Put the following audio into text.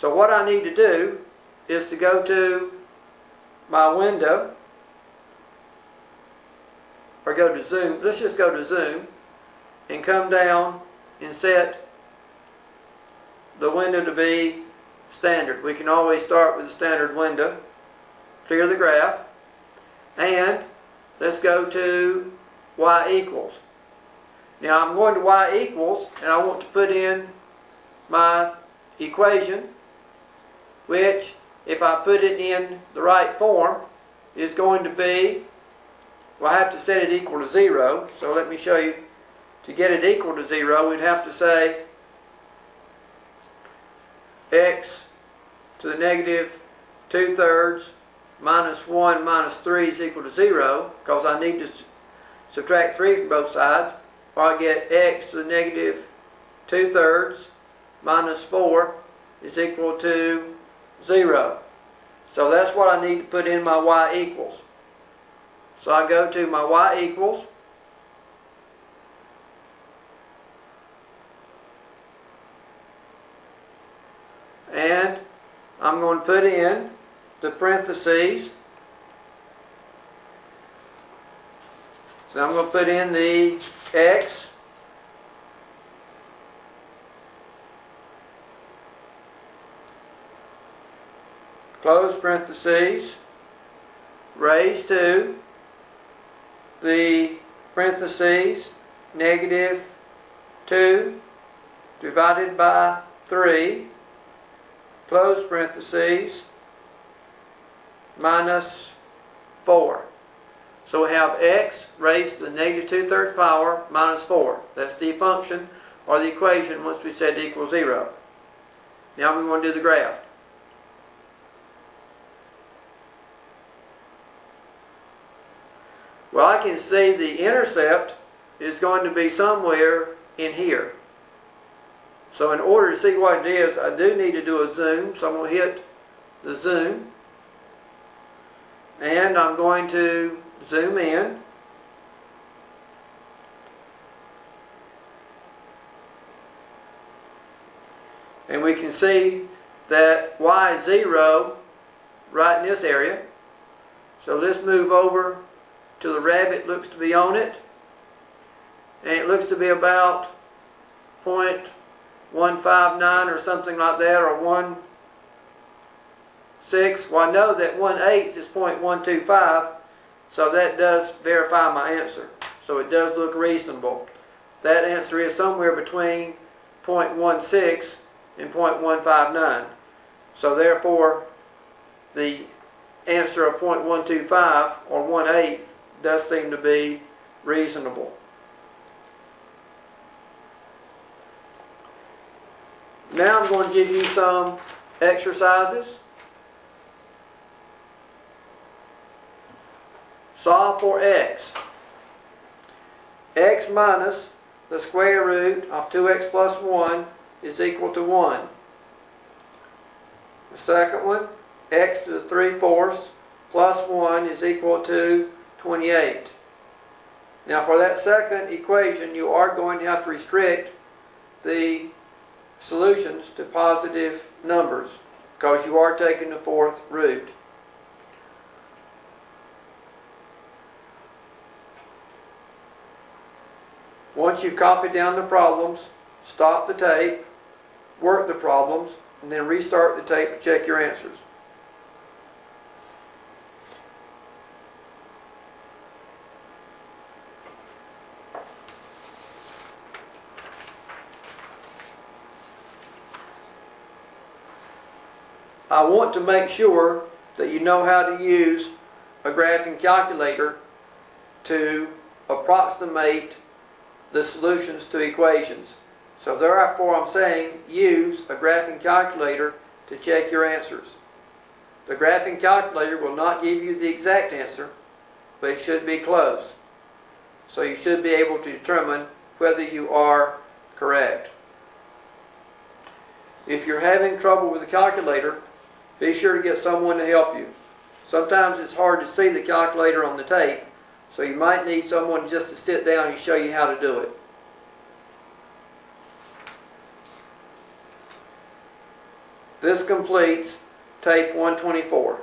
So what I need to do is to go to my window, or go to zoom. Let's just go to zoom and come down and set the window to be standard. We can always start with the standard window. Clear the graph, and let's go to y equals. Now I'm going to y equals, and I want to put in my equation, which, if I put it in the right form, is going to be, well, I have to set it equal to 0. So let me show you. To get it equal to 0, we'd have to say x to the negative 2/3 minus 1 minus 3 is equal to 0, because I need to subtract 3 from both sides, or I get x to the negative 2/3 minus 4 is equal to 0. So that's what I need to put in my y equals. So I go to my y equals, and I'm going to put in the parentheses. So I'm going to put in the x close parentheses raised to the parentheses negative 2 divided by 3 close parentheses minus 4. So we have x raised to the negative 2/3 power minus 4. That's the function or the equation once we set equals 0. Now we want to do the graph. Well, I can see the intercept is going to be somewhere in here. So in order to see what it is, I do need to do a zoom. So I'm going to hit the zoom. And I'm going to zoom in. And we can see that y is 0 right in this area. So let's move over to the rabbit looks to be on it. And it looks to be about 0.159 or something like that, or 1/6. Well, I know that 1/8 is 0.125, so that does verify my answer. So it does look reasonable. That answer is somewhere between 0.16 and 0.159. So therefore, the answer of 0.125 or 1/8 does seem to be reasonable. Now I'm going to give you some exercises. Solve for x. X minus the square root of 2x plus 1 is equal to 1. The second one, x to the 3/4 plus 1 is equal to 28. Now for that second equation, you are going to have to restrict the solutions to positive numbers, because you are taking the fourth root. Once you've copied down the problems, stop the tape, work the problems, and then restart the tape to check your answers. I want to make sure that you know how to use a graphing calculator to approximate the solutions to equations. So therefore I'm saying use a graphing calculator to check your answers. The graphing calculator will not give you the exact answer, but it should be close. So you should be able to determine whether you are correct. If you're having trouble with the calculator, be sure to get someone to help you. Sometimes it's hard to see the calculator on the tape, so you might need someone just to sit down and show you how to do it. This completes tape 124.